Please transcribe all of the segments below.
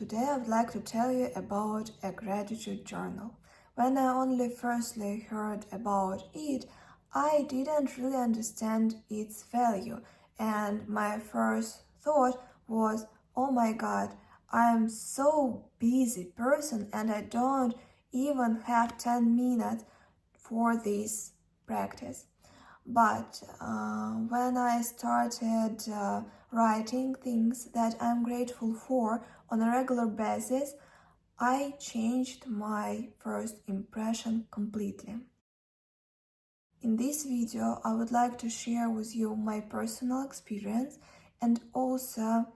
Today I would like to tell you about a gratitude journal. When I only firstly heard about it, I didn't really understand its value, and my first thought was, oh my god, I'm so busy person and I don't even have 10 minutes for this practice. But when I started writing things that I'm grateful for on a regular basis, I changed my first impression completely. In this video, I would like to share with you my personal experience and also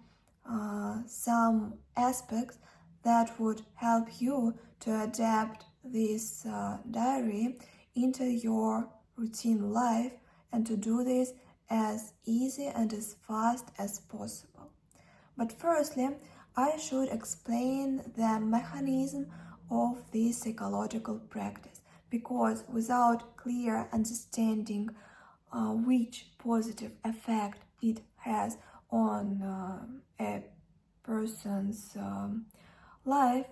some aspects that would help you to adapt this diary into your routine life and to do this as easy and as fast as possible. But firstly, I should explain the mechanism of this psychological practice, because without clear understanding which positive effect it has on a person's life,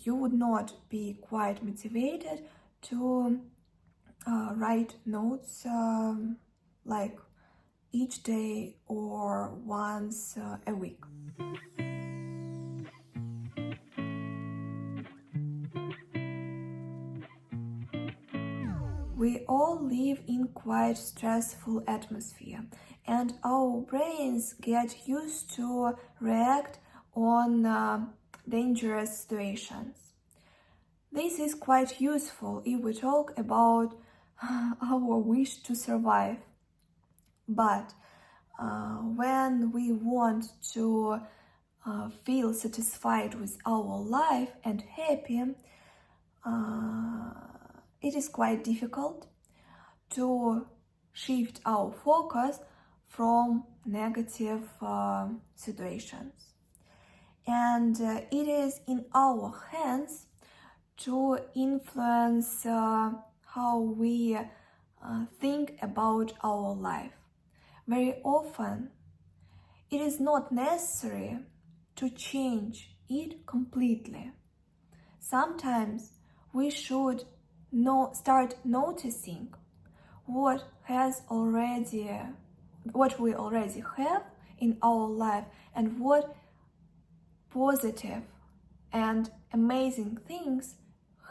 you would not be quite motivated to write notes like each day or once a week. We all live in quite stressful atmosphere, and our brains get used to react on dangerous situations. This is quite useful if we talk about our wish to survive. But when we want to feel satisfied with our life and happy, it is quite difficult to shift our focus from negative situations. And it is in our hands to influence how we think about our life. Very often, it is not necessary to change it completely. Sometimes we should start noticing what we already have in our life and what positive and amazing things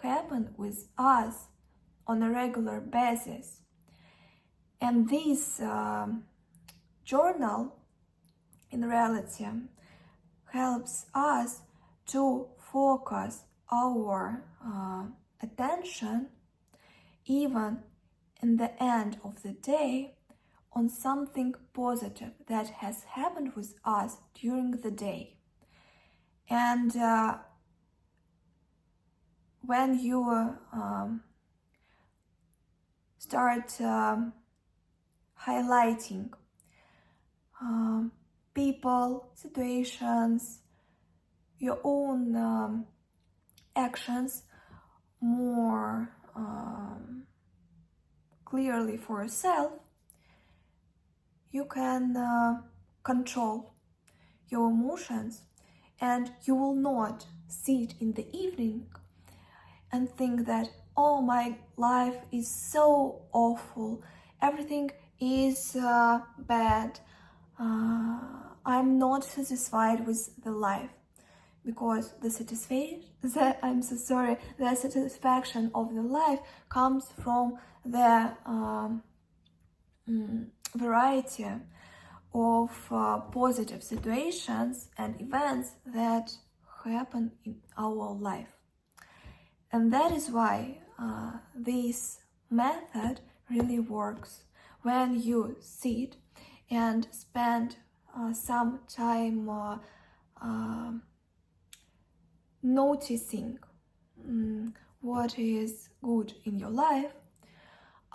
happen with us on a regular basis. And this journal, in reality, helps us to focus our attention, even in the end of the day, on something positive that has happened with us during the day. And when you start highlighting people, situations, your own actions more clearly for yourself, you can control your emotions, and you will not sit in the evening and think that, oh, my life is so awful, everything is bad, I'm not satisfied with the life. Because the satisfaction of the life comes from the variety of positive situations and events that happen in our life. And that is why this method really works. When you sit and spend some time noticing what is good in your life,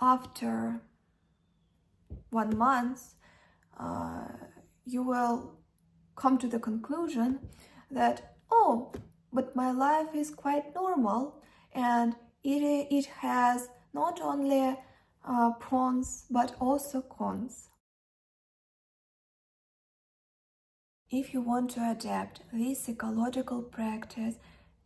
after 1 month, you will come to the conclusion that, oh, but my life is quite normal, and it has not only pros but also cons. If you want to adapt this psychological practice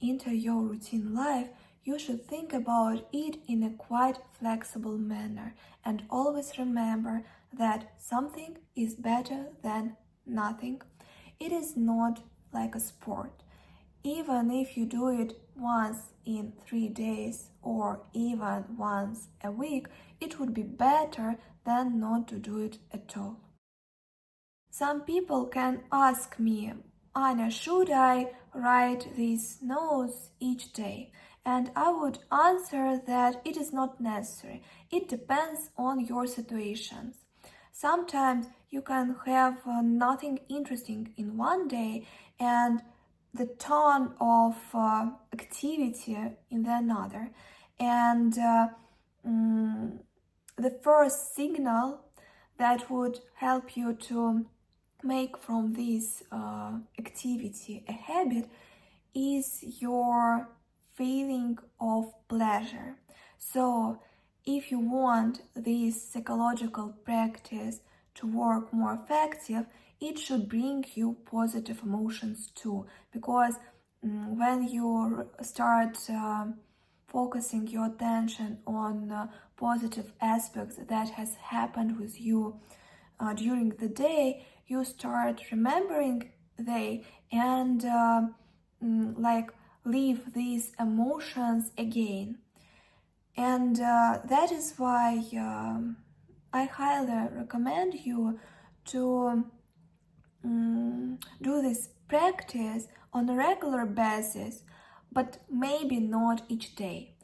into your routine life, you should think about it in a quite flexible manner and always remember that something is better than nothing. It is not like a sport. Even if you do it once in 3 days or even once a week, it would be better than not to do it at all. Some people can ask me, Anya, should I write these notes each day? And I would answer that it is not necessary. It depends on your situations. Sometimes you can have nothing interesting in one day and the tone of activity in the another. And the first signal that would help you to make from this activity a habit is your feeling of pleasure. So if you want this psychological practice to work more effective, it should bring you positive emotions too, because when you start focusing your attention on positive aspects that has happened with you during the day, you start remembering they and like live these emotions again. And that is why I highly recommend you to do this practice on a regular basis, but maybe not each day.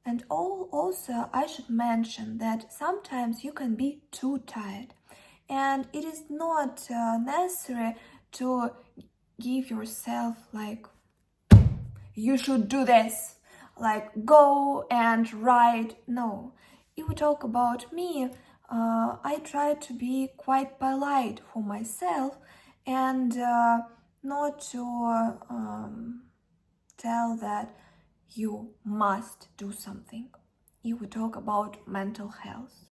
And also, I should mention that sometimes you can be too tired, and it is not necessary to give yourself like you should do this, like go and write. No, if we talk about me, I try to be quite polite for myself and not to tell that you must do something. If we talk about mental health,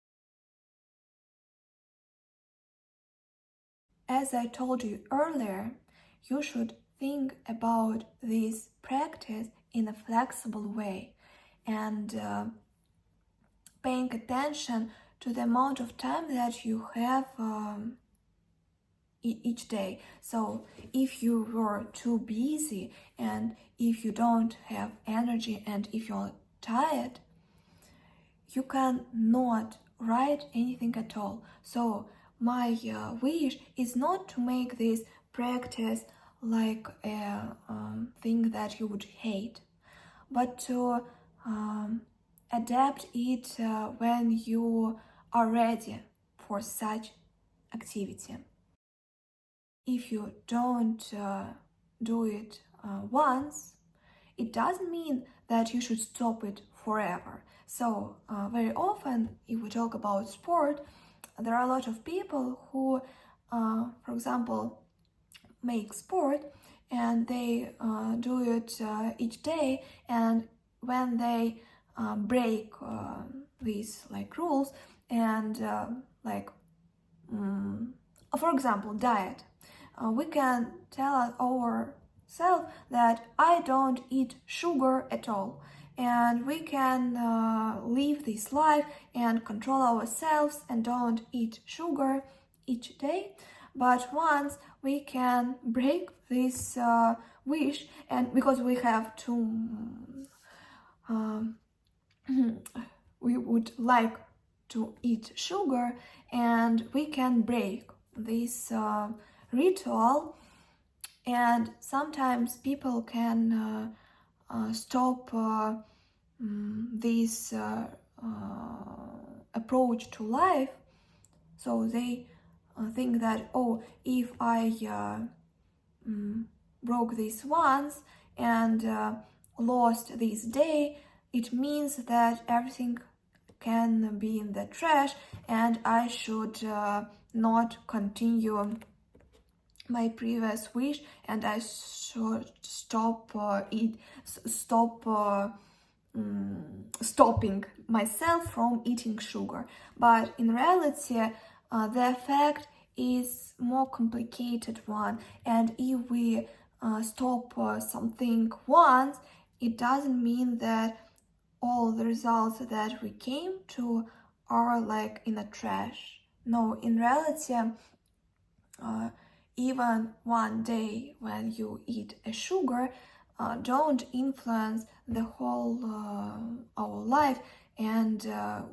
as I told you earlier, you should think about this practice in a flexible way and paying attention to the amount of time that you have each day. So if you were too busy and if you don't have energy and if you're tired, you can not write anything at all. So my wish is not to make this practice like a thing that you would hate, but to adapt it when you are ready for such activity. If you don't do it once, it doesn't mean that you should stop it forever. So very often, if we talk about sport, there are a lot of people who, for example, make sport and they do it each day, and when they break these like rules and like for example diet, we can tell ourselves that I don't eat sugar at all, and we can live this life and control ourselves and don't eat sugar each day. But once we can break this wish, and because we have to we would like to eat sugar, and we can break this ritual, and sometimes people can stop this approach to life. So they think that, oh, if I broke this once and lost this day, it means that everything can be in the trash and I should not continue my previous wish, and I should stop stopping myself from eating sugar. But in reality, the effect is more complicated one, and if we stop something once, it doesn't mean that all the results that we came to are like in a trash. No, in reality, uh, even one day when you eat a sugar don't influence the whole our life, and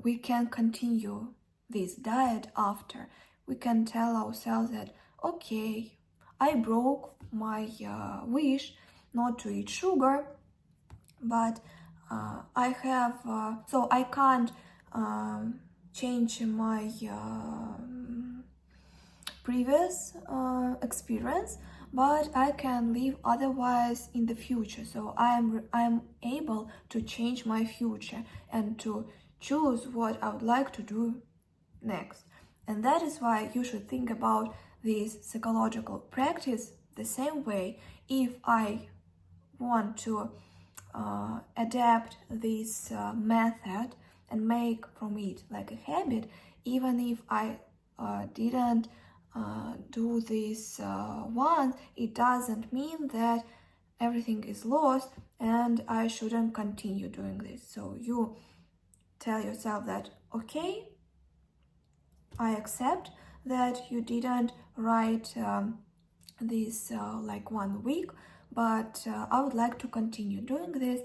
we can continue this diet after. We can tell ourselves that, okay, I broke my wish not to eat sugar, but I have so I can't change my previous experience, but I can live otherwise in the future. So I am able to change my future and to choose what I would like to do next. And that is why you should think about this psychological practice the same way. If I want to adapt this method and make from it like a habit, even if I didn't do this once, it doesn't mean that everything is lost and I shouldn't continue doing this. So you tell yourself that, okay, I accept that you didn't write this like 1 week, but I would like to continue doing this,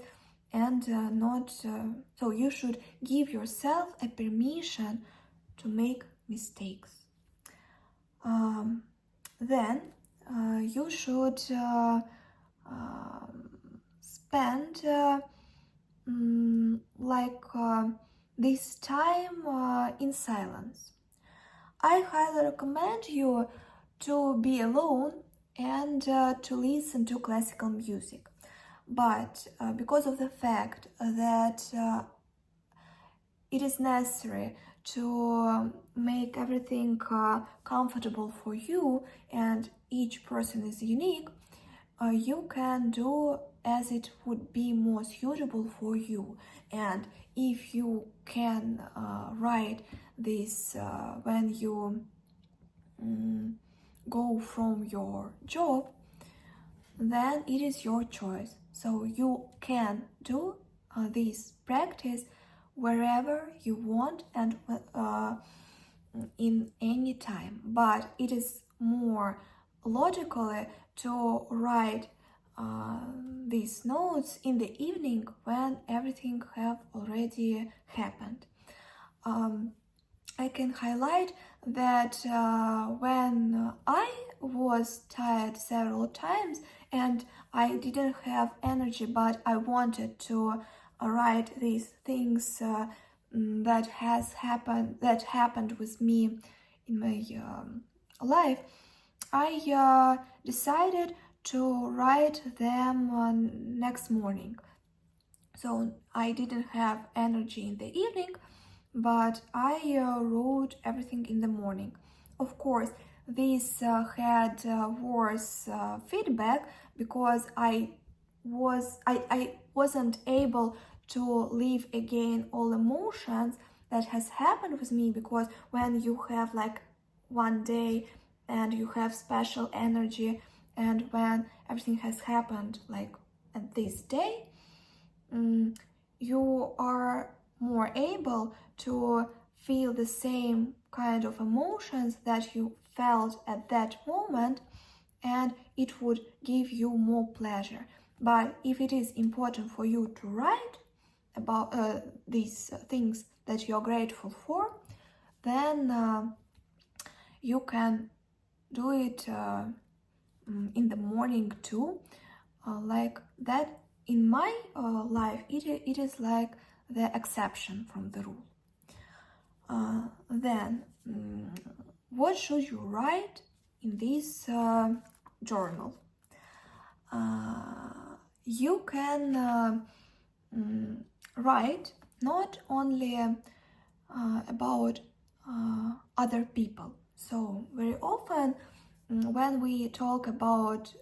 and not so you should give yourself a permission to make mistakes. Then you should spend this time in silence. I highly recommend you to be alone and to listen to classical music. But because of the fact that it is necessary to make everything comfortable for you, and each person is unique, you can do as it would be more suitable for you. And if you can write this when you go from your job, then it is your choice. So you can do this practice wherever you want and in any time. But it is more logical to write these notes in the evening when everything have already happened. I can highlight that when I was tired several times and I didn't have energy, but I wanted to write these things that happened with me in my life, I decided to write them next morning. So I didn't have energy in the evening, but I wrote everything in the morning. Of course, this had worse feedback because I wasn't able to live again all emotions that has happened with me, because when you have like one day and you have special energy, and when everything has happened like at this day, you are more able to feel the same kind of emotions that you felt at that moment, and it would give you more pleasure. But if it is important for you to write about these things that you're grateful for, then you can do it in the morning too. Like that, in my life, it is like the exception from the rule. Then, what should you write in this journal? You can write not only about other people. So very often when we talk about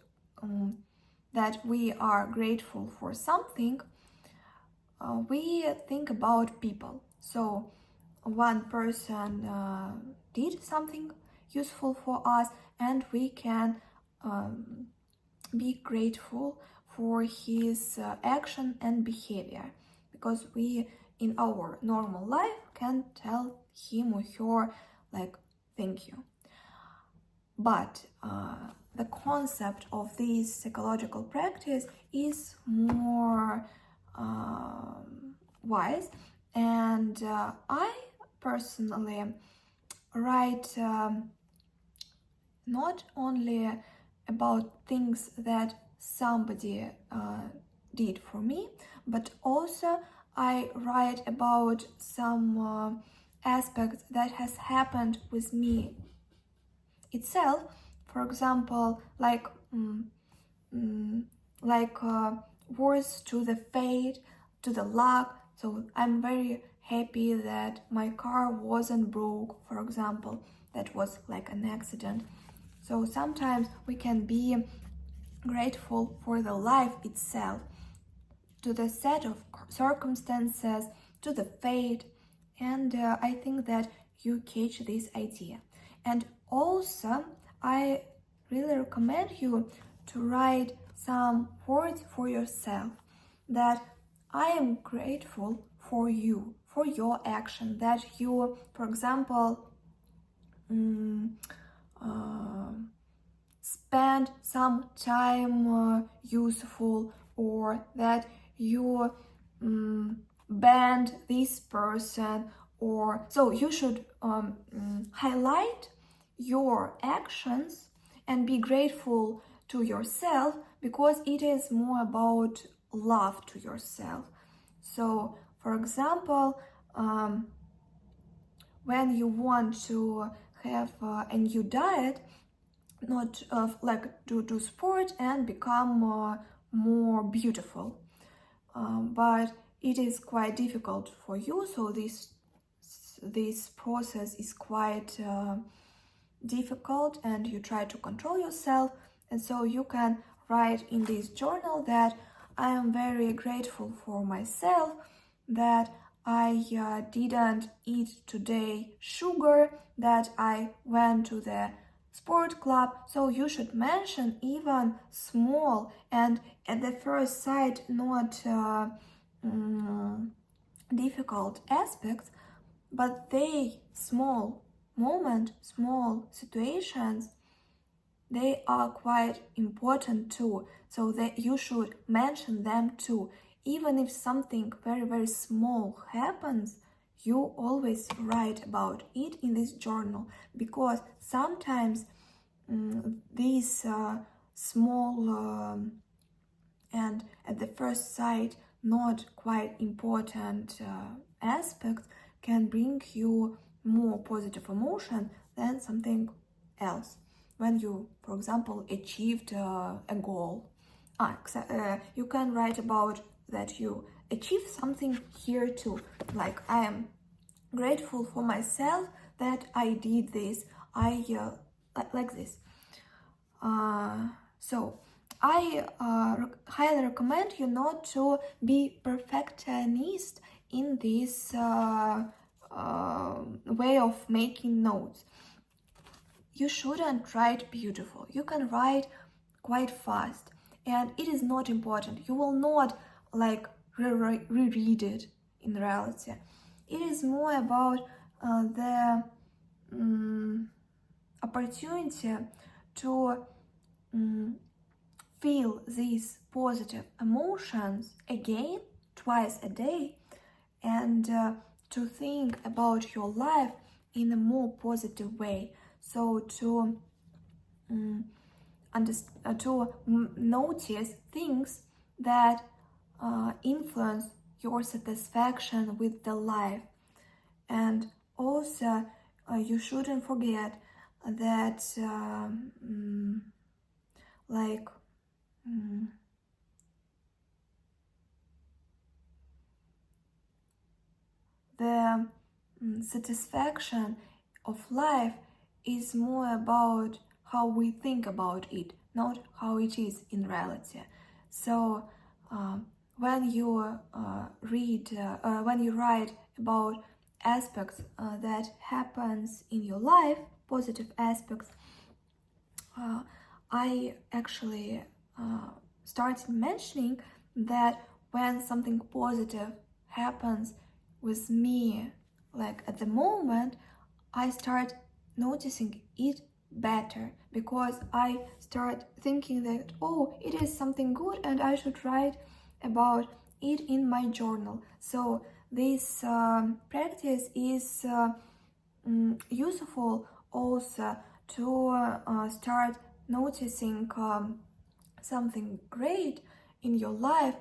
that we are grateful for something, we think about people. So one person did something useful for us, and we can be grateful for his action and behavior, because we in our normal life can tell him or her like thank you. But the concept of this psychological practice is more wise, and I personally write not only about things that somebody did for me, but also I write about some aspects that has happened with me itself. For example, words to the fate, to the luck. So I'm very happy that my car wasn't broke, for example. That was like an accident. So sometimes we can be grateful for the life itself, to the set of circumstances, to the fate, and I think that you catch this idea. And also, I really recommend you to write some words for yourself, that I am grateful for you, for your action, that you, for example, spend some time useful, or that you banned this person, or so you should highlight your actions and be grateful to yourself, because it is more about love to yourself. So for example, when you want to have a new diet, not like do sport and become more beautiful, but it is quite difficult for you, so this process is quite difficult, and you try to control yourself. And so you can write in this journal that I am very grateful for myself, that I didn't eat today sugar, that I went to the sport club. So you should mention even small and at the first sight not difficult aspects, but they small moment, small situations, they are quite important too. So that you should mention them too. Even if something very, very small happens, you always write about it in this journal, because sometimes these small and at the first sight not quite important aspects can bring you more positive emotion than something else. When you, for example, achieved a goal, you can write about that you achieved something here too. Like, I am grateful for myself that I did this. Like this. So I highly recommend you not to be perfectionist in this way of making notes. You shouldn't write beautiful. You can write quite fast, and it is not important. You will not like reread it in reality. It is more about the opportunity to feel these positive emotions again twice a day, and to think about your life in a more positive way. So to notice things that influence your satisfaction with the life. And also you shouldn't forget that the satisfaction of life is more about how we think about it, not how it is in reality. So when you when you write about aspects that happens in your life, positive aspects, I actually started mentioning that when something positive happens with me, like at the moment, I start noticing it better because I start thinking that, oh, it is something good and I should write about it in my journal. So this practice is useful also to start noticing something great in your life,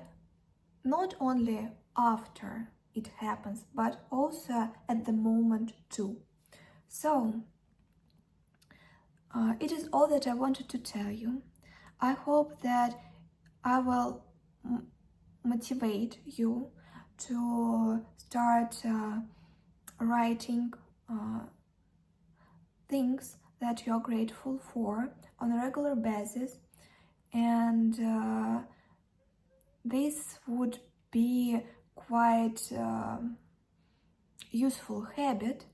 not only after it happens, but also at the moment too. So, it is all that I wanted to tell you. I hope that I will motivate you to start writing things that you're grateful for on a regular basis, and this would be quite useful habit.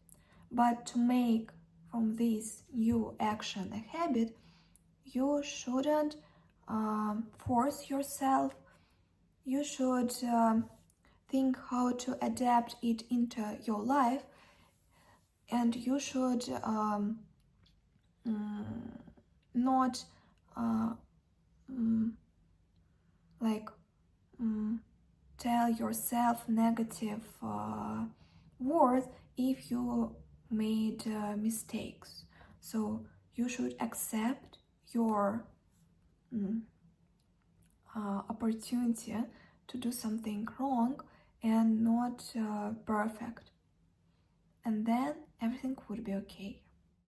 But to make from this new action a habit, you shouldn't force yourself. You should think how to adapt it into your life, and you should not like tell yourself negative words if you made mistakes. So you should accept your opportunity to do something wrong and not perfect, and then everything would be okay.